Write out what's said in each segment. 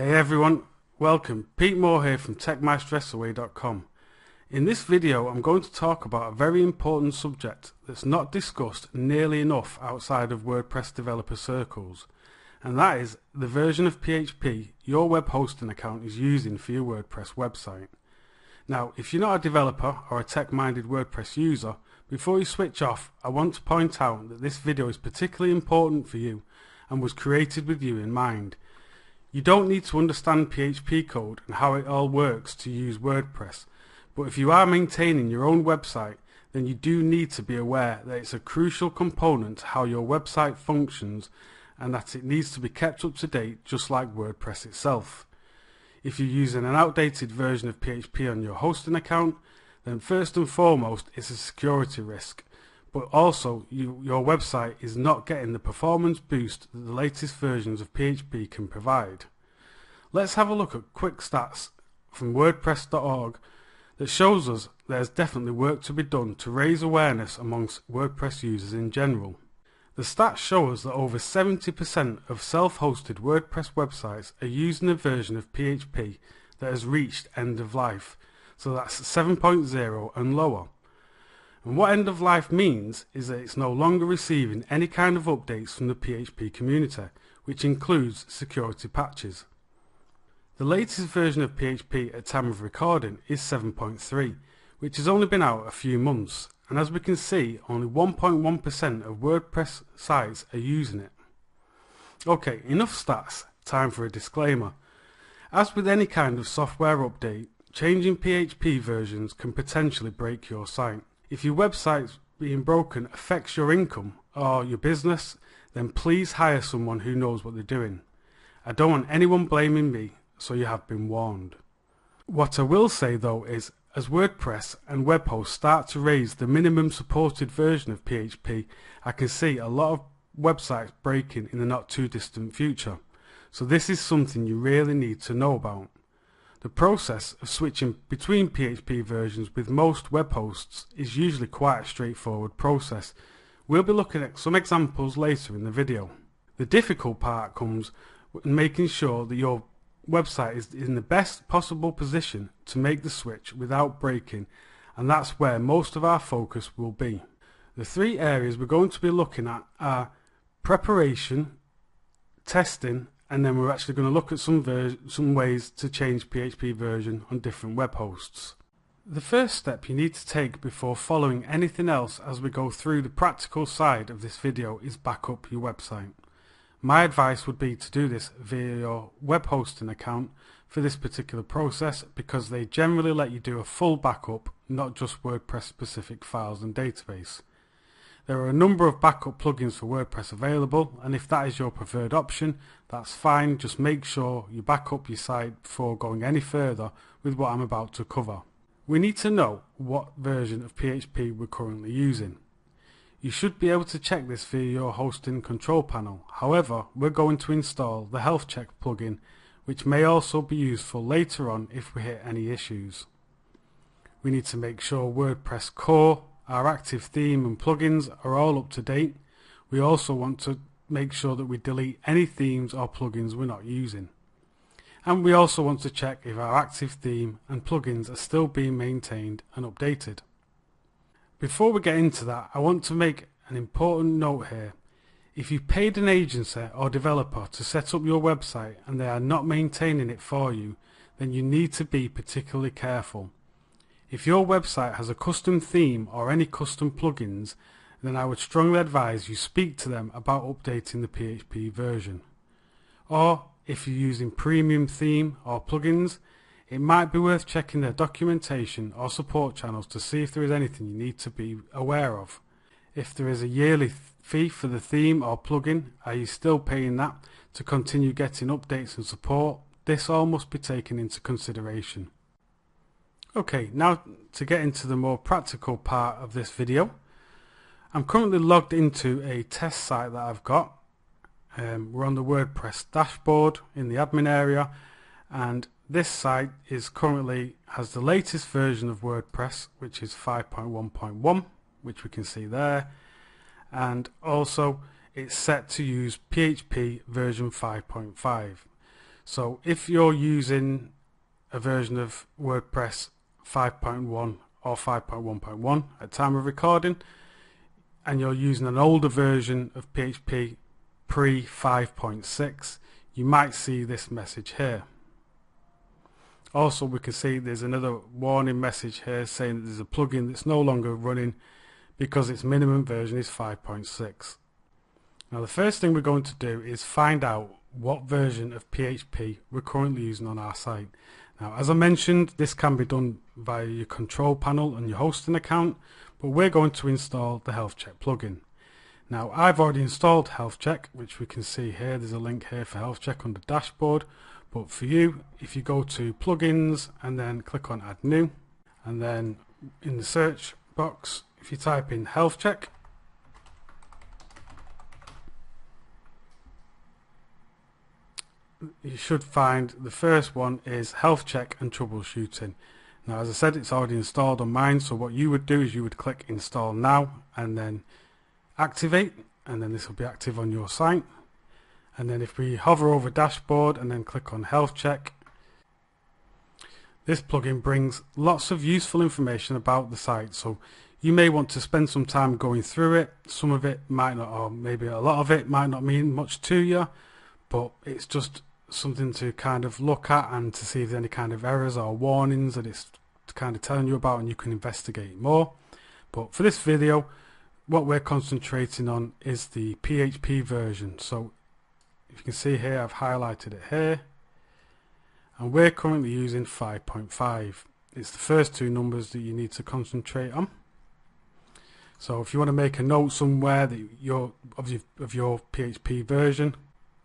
Hey everyone, welcome. Pete Moore here from TechMyStressAway.com. In this video I'm going to talk about a very important subject that's not discussed nearly enough outside of WordPress developer circles, and that is the version of PHP your web hosting account is using for your WordPress website. Now, if you're not a developer or a tech-minded WordPress user, before you switch off, I want to point out that this video is particularly important for you and was created with you in mind. You don't need to understand PHP code and how it all works to use WordPress, but if you are maintaining your own website, then you do need to be aware that it's a crucial component to how your website functions and that it needs to be kept up to date just like WordPress itself. If you're using an outdated version of PHP on your hosting account, then first and foremost it's a security risk, but also your website is not getting the performance boost that the latest versions of PHP can provide. Let's have a look at quick stats from WordPress.org that shows us there's definitely work to be done to raise awareness amongst WordPress users in general. The stats show us that over 70% of self-hosted WordPress websites are using a version of PHP that has reached end of life, so that's 7.0 and lower. And what end of life means is that it's no longer receiving any kind of updates from the PHP community, which includes security patches. The latest version of PHP at time of recording is 7.3, which has only been out a few months, and as we can see, only 1.1% of WordPress sites are using it. Okay, enough stats, time for a disclaimer. As with any kind of software update, changing PHP versions can potentially break your site. If your website being broken affects your income or your business, then please hire someone who knows what they're doing. I don't want anyone blaming me, so you have been warned. What I will say though is, as WordPress and web hosts start to raise the minimum supported version of PHP, I can see a lot of websites breaking in the not too distant future. So this is something you really need to know about. The process of switching between PHP versions with most web hosts is usually quite a straightforward process. We'll be looking at some examples later in the video. The difficult part comes in making sure that your website is in the best possible position to make the switch without breaking, and that's where most of our focus will be. The three areas we're going to be looking at are preparation, testing, and then we're actually going to look at some ways to change PHP version on different web hosts. The first step you need to take before following anything else as we go through the practical side of this video is back up your website. My advice would be to do this via your web hosting account for this particular process, because they generally let you do a full backup, not just WordPress specific files and database. There are a number of backup plugins for WordPress available, and if that is your preferred option, that's fine. Just make sure you back up your site before going any further with what I'm about to cover. We need to know what version of PHP we're currently using. You should be able to check this via your hosting control panel. However, we're going to install the Health Check plugin, which may also be useful later on if we hit any issues. We need to make sure WordPress core, our active theme and plugins are all up to date. We also want to make sure that we delete any themes or plugins we're not using. And we also want to check if our active theme and plugins are still being maintained and updated. Before we get into that, I want to make an important note here. If you paid an agency or developer to set up your website and they are not maintaining it for you, then you need to be particularly careful. If your website has a custom theme or any custom plugins, then I would strongly advise you speak to them about updating the PHP version. Or if you're using premium theme or plugins, it might be worth checking their documentation or support channels to see if there is anything you need to be aware of. If there is a yearly fee for the theme or plugin, are you still paying that to continue getting updates and support? This all must be taken into consideration. Okay, now to get into the more practical part of this video. I'm currently logged into a test site that I've got. We're on the WordPress dashboard in the admin area, and this site is currently has the latest version of WordPress, which is 5.1.1, which we can see there, and also it's set to use PHP version 5.5. So if you're using a version of WordPress 5.1 or 5.1.1 at time of recording, and you're using an older version of PHP pre 5.6, you might see this message here. Also, we can see there's another warning message here saying that there's a plugin that's no longer running because its minimum version is 5.6. Now the first thing we're going to do is find out what version of PHP we're currently using on our site. Now, as I mentioned, this can be done via your control panel and your hosting account, but we're going to install the Health Check plugin. Now, I've already installed Health Check, which we can see here. There's a link here for Health Check under Dashboard. But for you, if you go to Plugins and then click on Add New, and then in the search box, if you type in Health Check, you should find the first one is Health Check and Troubleshooting. Now, as I said, it's already installed on mine, so what you would do is you would click Install Now and then Activate, and then this will be active on your site. And then if we hover over Dashboard and then click on Health Check, this plugin brings lots of useful information about the site. So you may want to spend some time going through it. Some of it might not, or maybe a lot of it might not mean much to you, but it's just something to kind of look at and to see if there's any kind of errors or warnings that it's kind of telling you about, and you can investigate more. But for this video, what we're concentrating on is the PHP version. So if you can see here, I've highlighted it here, and we're currently using 5.5. It's the first two numbers that you need to concentrate on. So if you want to make a note somewhere that of your PHP version,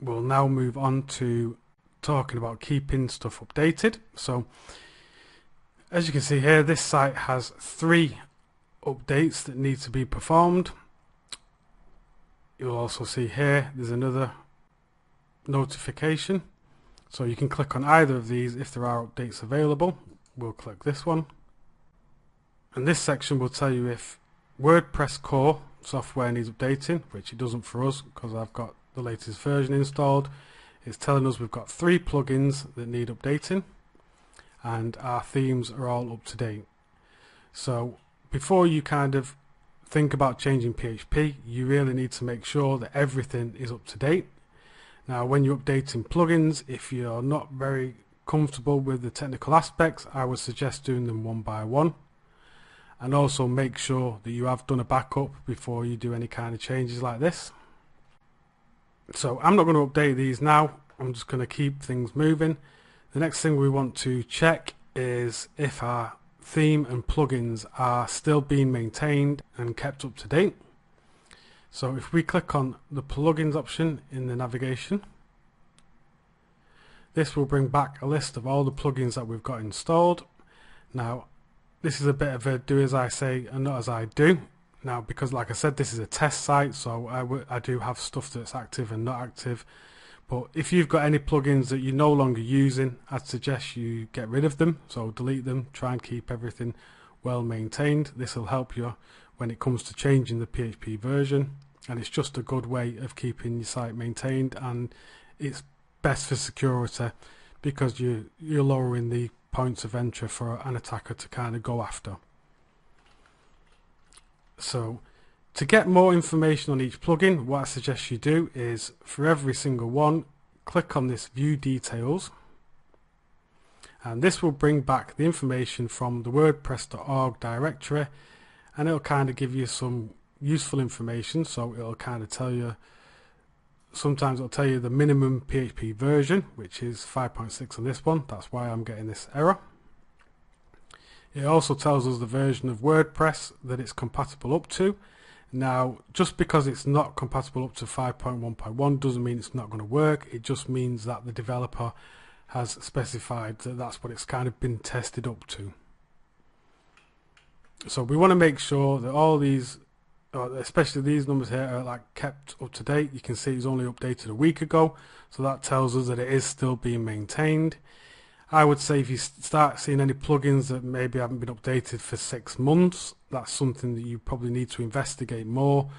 we'll now move on to talking about keeping stuff updated. So as you can see here, this site has 3 updates that need to be performed. You'll also see here there's another notification, so you can click on either of these if there are updates available. We'll click this one, and this section will tell you if WordPress core software needs updating, which it doesn't for us because I've got the latest version installed. It's telling us we've got 3 plugins that need updating and our themes are all up to date. So before you kind of think about changing PHP, you really need to make sure that everything is up to date. Now, when you're updating plugins, if you're not very comfortable with the technical aspects, I would suggest doing them one by one. And also make sure that you have done a backup before you do any kind of changes like this. So I'm not going to update these now. I'm just going to keep things moving. The next thing we want to check is if our theme and plugins are still being maintained and kept up to date. So if we click on the plugins option in the navigation, this will bring back a list of all the plugins that we've got installed. Now, this is a bit of a do as I say and not as I do. Now, because like I said, this is a test site, so I do have stuff that's active and not active. But if you've got any plugins that you're no longer using, I'd suggest you get rid of them. So delete them, try and keep everything well maintained. This will help you when it comes to changing the PHP version. And it's just a good way of keeping your site maintained, and it's best for security because you're lowering the points of entry for an attacker to kind of go after. So to get more information on each plugin, what I suggest you do is for every single one, click on this View Details, and this will bring back the information from the WordPress.org directory, and it'll kind of give you some useful information. So it'll kind of tell you, sometimes it'll tell you the minimum PHP version, which is 5.6 on this one. That's why I'm getting this error. It also tells us the version of WordPress that it's compatible up to. Now, just because it's not compatible up to 5.1.1 doesn't mean it's not going to work. It just means that the developer has specified that that's what it's kind of been tested up to. So we want to make sure that all these, especially these numbers here, are like kept up to date. You can see it's only updated a week ago, so that tells us that it is still being maintained. I would say if you start seeing any plugins that maybe haven't been updated for 6 months, that's something that you probably need to investigate more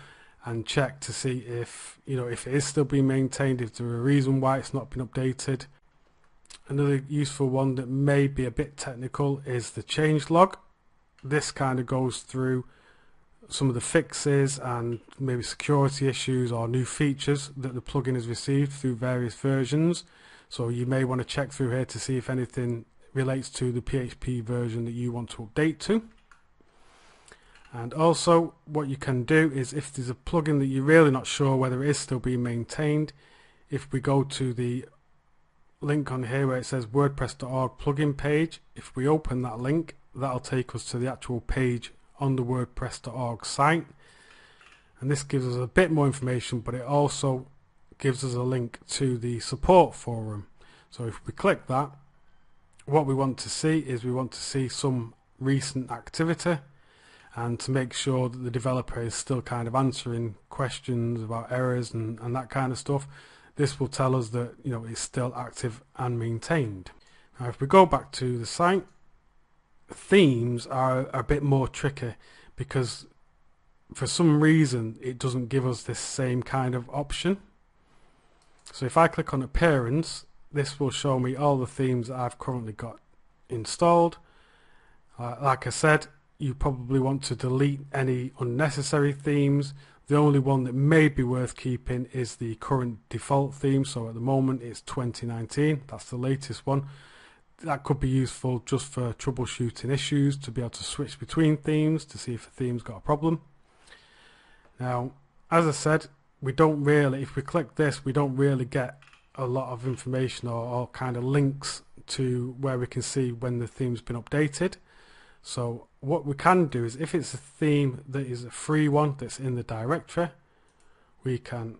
and check to see if, if it is still being maintained, if there's a reason why it's not been updated. Another useful one that may be a bit technical is the changelog. This kind of goes through some of the fixes and maybe security issues or new features that the plugin has received through various versions. So you may want to check through here to see if anything relates to the PHP version that you want to update to. And also what you can do is, if there's a plugin that you're really not sure whether it is still being maintained, if we go to the link on here where it says wordpress.org plugin page, if we open that link, that'll take us to the actual page on the wordpress.org site, and this gives us a bit more information, but it also gives us a link to the support forum. So if we click that, what we want to see is we want to see some recent activity, and to make sure that the developer is still kind of answering questions about errors and that kind of stuff. This will tell us that, you know, it's still active and maintained. Now if we go back to the site, themes are a bit more tricky, because for some reason it doesn't give us this same kind of option. So if I click on appearance, this will show me all the themes that I've currently got installed. Like I said, you probably want to delete any unnecessary themes. The only one that may be worth keeping is the current default theme. So at the moment it's 2019, that's the latest one. That could be useful just for troubleshooting issues, to be able to switch between themes to see if a theme's got a problem. Now, as I said, we don't really, if we click this, we don't really get a lot of information or kind of links to where we can see when the theme's been updated. So what we can do is, if it's a theme that is a free one that's in the directory, we can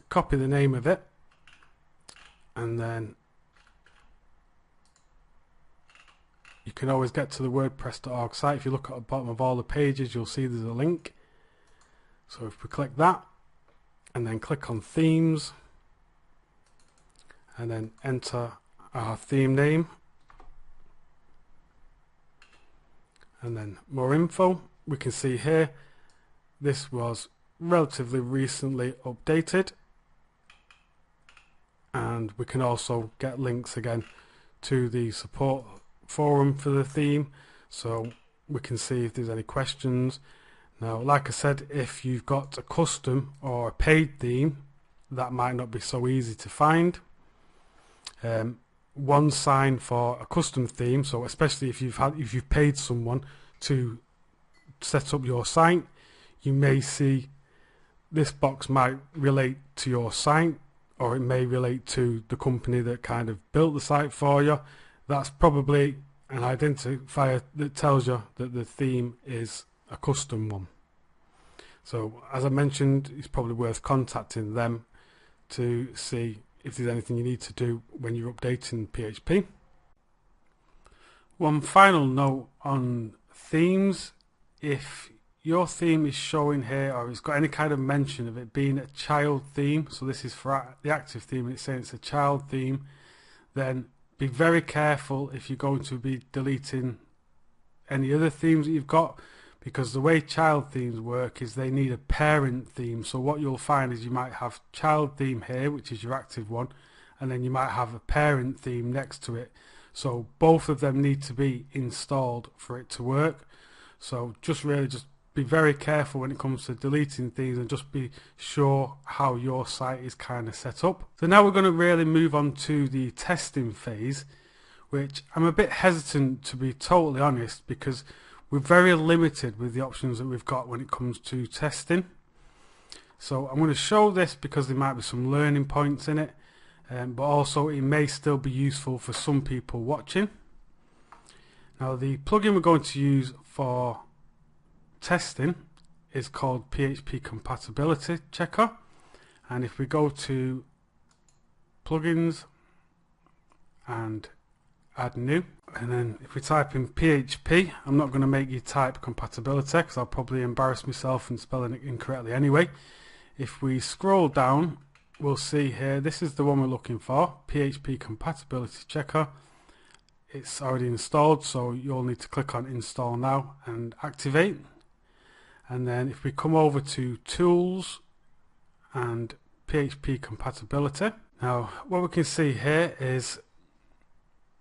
copy the name of it, and then you can always get to the wordpress.org site. If you look at the bottom of all the pages, you'll see there's a link. So if we click that and then click on themes and then enter our theme name and then more info, we can see here this was relatively recently updated, and we can also get links again to the support forum for the theme, so we can see if there's any questions. Now, like I said, if you've got a custom or a paid theme, that might not be so easy to find. One sign for a custom theme, so especially if you've paid someone to set up your site, you may see this box might relate to your site, or it may relate to the company that kind of built the site for you. That's probably an identifier that tells you that the theme is a custom one. So as I mentioned, it's probably worth contacting them to see if there's anything you need to do when you're updating PHP. One final note on themes: if your theme is showing here, or it's got any kind of mention of it being a child theme, so this is for the active theme and it's saying it's a child theme, then be very careful if you're going to be deleting any other themes that you've got, because the way child themes work is they need a parent theme. So what you'll find is you might have child theme here, which is your active one, and then you might have a parent theme next to it. So both of them need to be installed for it to work. So just be very careful when it comes to deleting things, and just be sure how your site is kind of set up. So now we're going to really move on to the testing phase, which I'm a bit hesitant, to be totally honest, because we're very limited with the options that we've got when it comes to testing. So I'm going to show this because there might be some learning points in it, but also it may still be useful for some people watching. Now, the plugin we're going to use for testing is called Php Compatibility Checkup, and if we go to plugins and add new, and then if we type in PHP, I'm not going to make you type compatibility because I'll probably embarrass myself in spelling it incorrectly anyway. If we scroll down, we'll see here, this is the one we're looking for, Php Compatibility Checker. It's already installed, so you'll need to click on install now and activate. And then if we come over to tools and PHP compatibility, now what we can see here is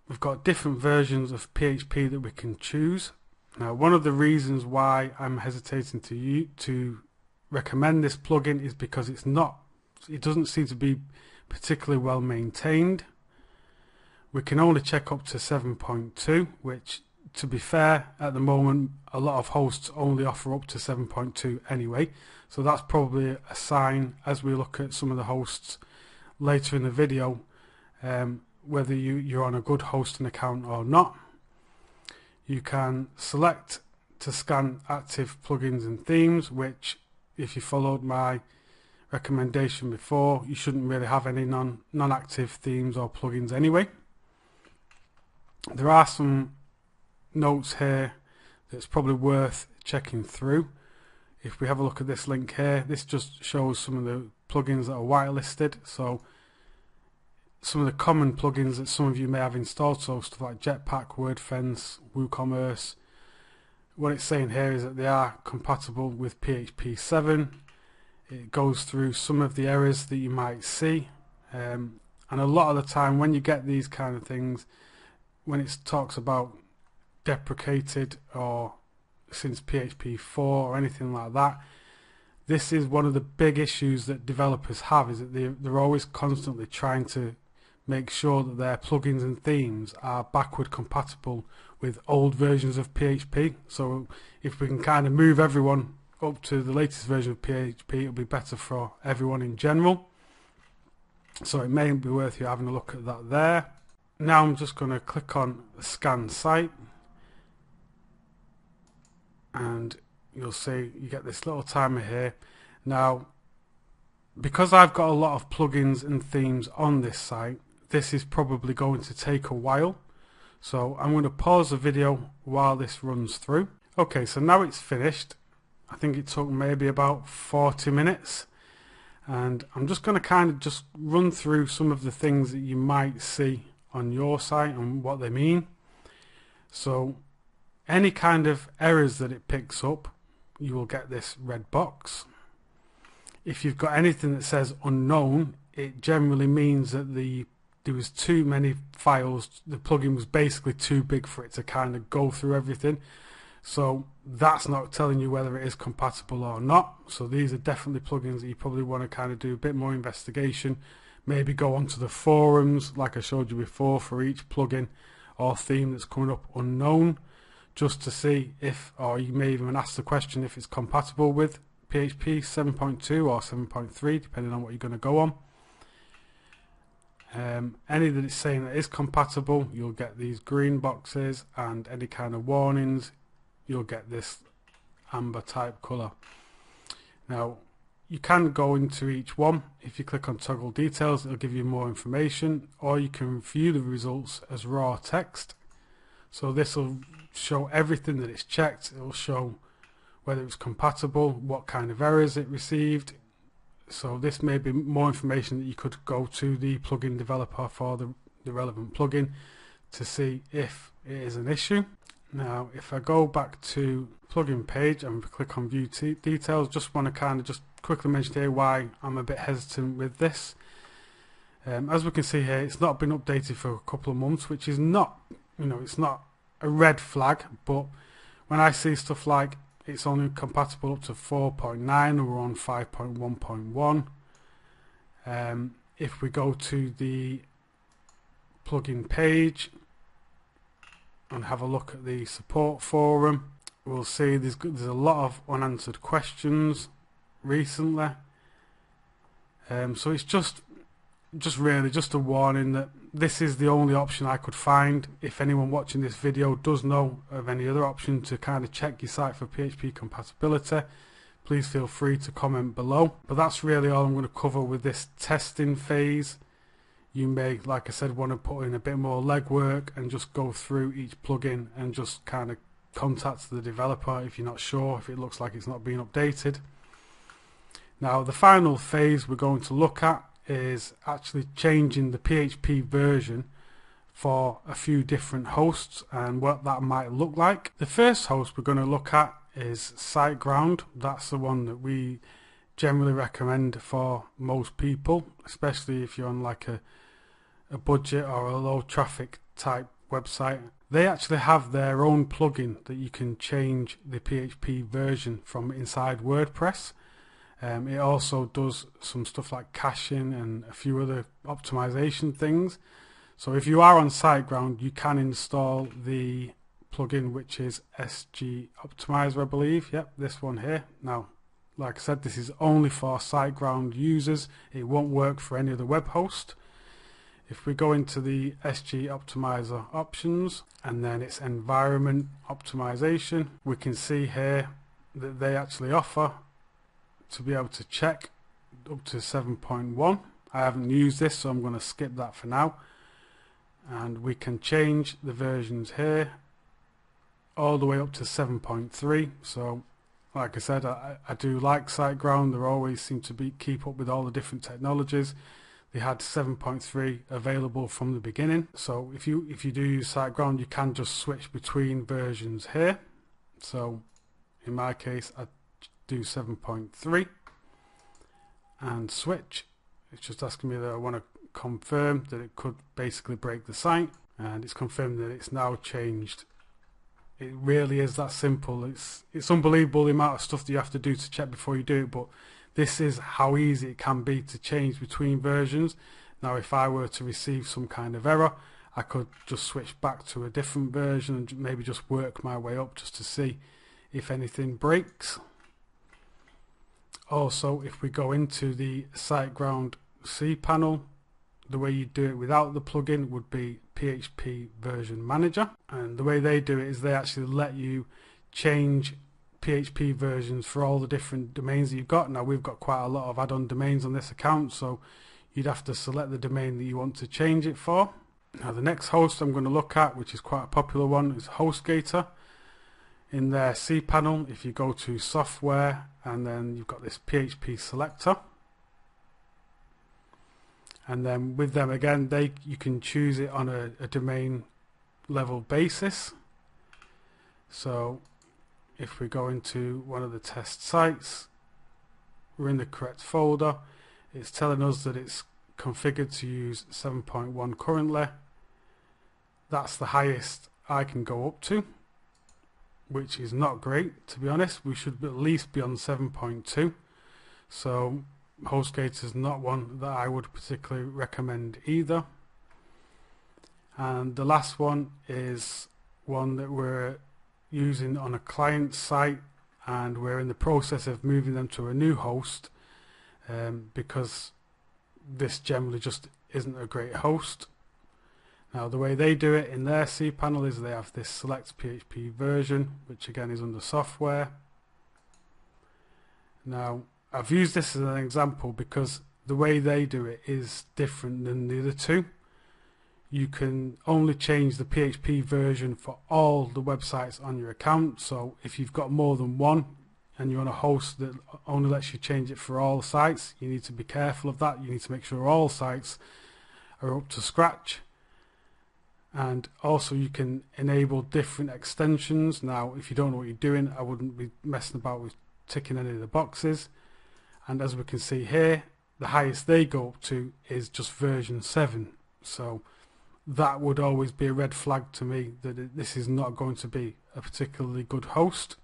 we've got different versions of PHP that we can choose. Now, one of the reasons why I'm hesitating to recommend this plugin is because it doesn't seem to be particularly well maintained. We can only check up to 7.2, which, to be fair, at the moment a lot of hosts only offer up to 7.2 anyway, so that's probably a sign as we look at some of the hosts later in the video, whether you're on a good hosting account or not. You can select to scan active plugins and themes, which, if you followed my recommendation before, you shouldn't really have any non-active themes or plugins anyway. There are some notes here that's probably worth checking through. If we have a look at this link here, this just shows some of the plugins that are whitelisted. So some of the common plugins that some of you may have installed, so stuff like Jetpack, WordFence, WooCommerce. What it's saying here is that they are compatible with PHP 7. It goes through some of the errors that you might see, and a lot of the time when you get these kind of things, when it talks about deprecated or since PHP 4 or anything like that, this is one of the big issues that developers have, is that they're always constantly trying to make sure that their plugins and themes are backward compatible with old versions of PHP. So if we can kind of move everyone up to the latest version of PHP, it'll be better for everyone in general. So it may be worth you having a look at that there. Now I'm just going to click on Scan Site, and you'll see you get this little timer here. Now, because I've got a lot of plugins and themes on this site, this is probably going to take a while. So I'm going to pause the video while this runs through. Okay, so now it's finished. I think it took maybe about 40 minutes. And I'm just going to kind of just run through some of the things that you might see on your site and what they mean. So any kind of errors that it picks up, you will get this red box. If you've got anything that says unknown, it generally means that there was too many files. The plugin was basically too big for it to kind of go through everything. So that's not telling you whether it is compatible or not. So these are definitely plugins that you probably want to kind of do a bit more investigation. Maybe go onto the forums like I showed you before for each plugin or theme that's coming up unknown, just to see if, or you may even ask the question if it's compatible with PHP 7.2 or 7.3, depending on what you're going to go on. Any that it's saying that is compatible, you'll get these green boxes, and any kind of warnings, you'll get this amber type color. Now, you can go into each one. If you click on toggle details, it'll give you more information, or you can view the results as raw text. So this will show everything that it's checked. It will show whether it's compatible, what kind of errors it received. So this may be more information that you could go to the plugin developer for the relevant plugin to see if it is an issue. Now, if I go back to plugin page and click on view details, just want to kind of just quickly mention here why I'm a bit hesitant with this. As we can see here, it's not been updated for a couple of months, which is not, it's not a red flag, but when I see stuff like it's only compatible up to 4.9 and we're on 5.1.1, if we go to the plugin page and have a look at the support forum, we'll see there's a lot of unanswered questions recently. So it's just really just a warning that this is the only option I could find. If anyone watching this video does know of any other option to kind of check your site for PHP compatibility, please feel free to comment below. But that's really all I'm going to cover with this testing phase. You may, like I said, want to put in a bit more legwork and just go through each plugin and just kind of contact the developer if you're not sure, if it looks like it's not being updated. Now, the final phase we're going to look at is actually changing the PHP version for a few different hosts and what that might look like. The first host we're going to look at is SiteGround. That's the one that we generally recommend for most people, especially if you're on like a budget or a low traffic type website. They actually have their own plugin that you can change the PHP version from inside WordPress. It also does some stuff like caching and a few other optimization things. So if you are on SiteGround, you can install the plugin, which is SG Optimizer, I believe. Yep, this one here. Now, like I said, this is only for SiteGround users. It won't work for any other web host. If we go into the SG Optimizer options and then its environment optimization, we can see here that they actually offer to be able to check up to 7.1. I haven't used this, so I'm going to skip that for now. And we can change the versions here all the way up to 7.3. So like I said, I do like SiteGround. They always seem to keep up with all the different technologies. They had 7.3 available from the beginning. So if you do use SiteGround, you can just switch between versions here. So in my case, I do 7.3 and switch. It's just asking me that I want to confirm that it could basically break the site, and it's confirmed that it's now changed. It really is that simple. It's unbelievable the amount of stuff that you have to do to check before you do it, but this is how easy it can be to change between versions. Now if I were to receive some kind of error, I could just switch back to a different version and maybe just work my way up just to see if anything breaks. Also, if we go into the SiteGround cPanel, the way you do it without the plugin would be Php Version Manager, and the way they do it is they actually let you change PHP versions for all the different domains that you've got. Now we've got quite a lot of add-on domains on this account, so you'd have to select the domain that you want to change it for. Now the next host I'm going to look at, which is quite a popular one, is Hostgator. In their cPanel, if you go to software and then you've got this PHP selector, and then with them again, you can choose it on a domain level basis. So if we go into one of the test sites, we're in the correct folder. It's telling us that it's configured to use 7.1 currently. That's the highest I can go up to, which is not great, to be honest. We should at least be on 7.2. So Hostgator is not one that I would particularly recommend either. And the last one is one that we're using on a client site, and we're in the process of moving them to a new host because this generally just isn't a great host. Now the way they do it in their cPanel is they have this select PHP version, which again is under software. Now I've used this as an example because the way they do it is different than the other two. You can only change the PHP version for all the websites on your account. So if you've got more than one and you're on a host that only lets you change it for all sites, you need to be careful of that. You need to make sure all sites are up to scratch. And also you can enable different extensions. Now if you don't know what you're doing, I wouldn't be messing about with ticking any of the boxes. And as we can see here, the highest they go up to is just version 7. So that would always be a red flag to me that this is not going to be a particularly good host.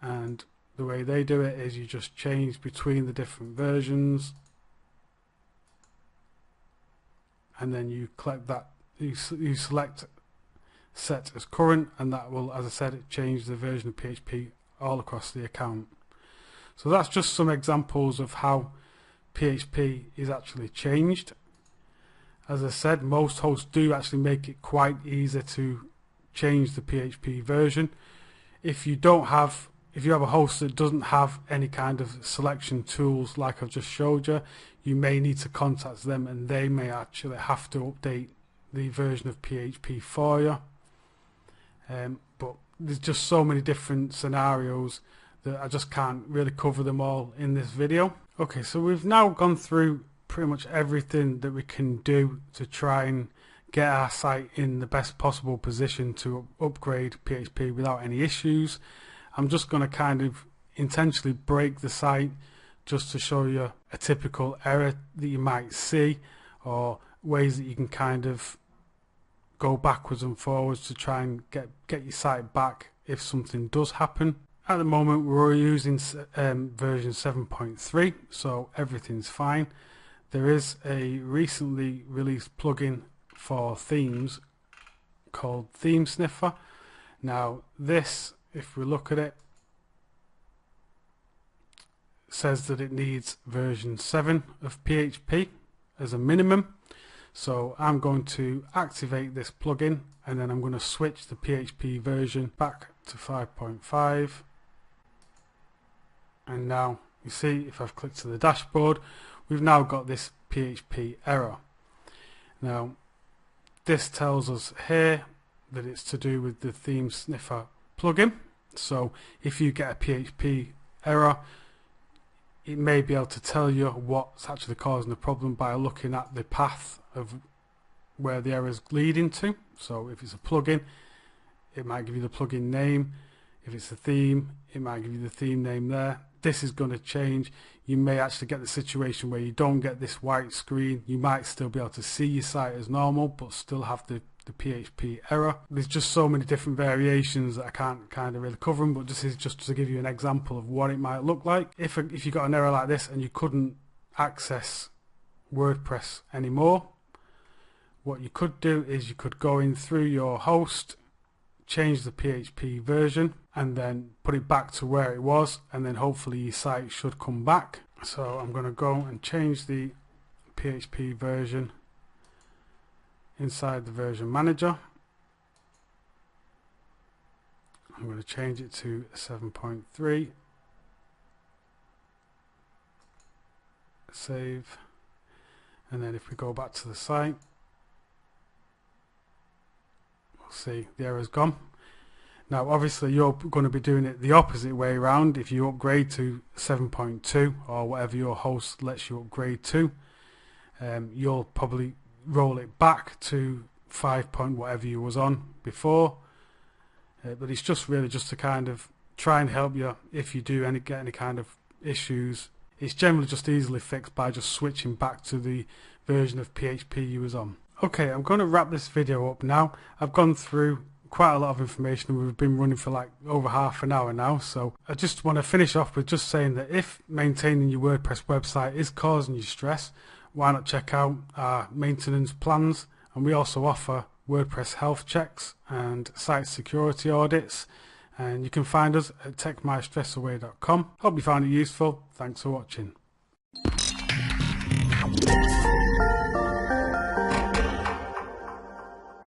And the way they do it is you just change between the different versions, and then you collect that, you select set as current, and that will, as I said, change the version of PHP all across the account. So that's just some examples of how PHP is actually changed. As I said, most hosts do actually make it quite easy to change the PHP version. If you have a host that doesn't have any kind of selection tools like I've just showed you, you may need to contact them, and they may actually have to update the version of PHP for you. But there's just so many different scenarios that I just can't really cover them all in this video. Okay, so we've now gone through pretty much everything that we can do to try and get our site in the best possible position to upgrade PHP without any issues. I'm just going to kind of intentionally break the site just to show you a typical error that you might see, or ways that you can kind of go backwards and forwards to try and get your site back if something does happen. At the moment we're using version 7.3, so everything's fine. There is a recently released plugin for themes called Theme Sniffer. Now this, if we look at it, says that it needs version 7 of PHP as a minimum. So I'm going to activate this plugin, and then I'm going to switch the PHP version back to 5.5. And now you see, if I've clicked to the dashboard, we've now got this PHP error. Now this tells us here that it's to do with the Theme Sniffer plugin. So if you get a PHP error, it may be able to tell you what's actually causing the problem by looking at the path of where the error is leading to. So if it's a plugin, it might give you the plugin name. If it's a theme, it might give you the theme name there. This is going to change. You may actually get the situation where you don't get this white screen. You might still be able to see your site as normal, but still have the PHP error. There's just so many different variations that I can't kind of really cover them, but this is just to give you an example of what it might look like. If you got an error like this and you couldn't access WordPress anymore, what you could do is you could go in through your host, change the PHP version, and then put it back to where it was, and then hopefully your site should come back. So I'm going to go and change the PHP version inside the version manager. I'm going to change it to 7.3. Save. And then if we go back to the site, we'll see the error's gone. Now obviously you're going to be doing it the opposite way around. If you upgrade to 7.2 or whatever your host lets you upgrade to, you'll probably roll it back to 5 point whatever you was on before, but it's just really just to kind of try and help you if you do get any kind of issues. It's generally just easily fixed by just switching back to the version of PHP you was on. Okay, I'm going to wrap this video up now. I've gone through quite a lot of information. We've been running for like over half an hour now, so I just want to finish off with just saying that if maintaining your WordPress website is causing you stress, why not check out our maintenance plans. And we also offer WordPress health checks and site security audits, and you can find us at techmystresssaway.com. Hope you found it useful. Thanks for watching.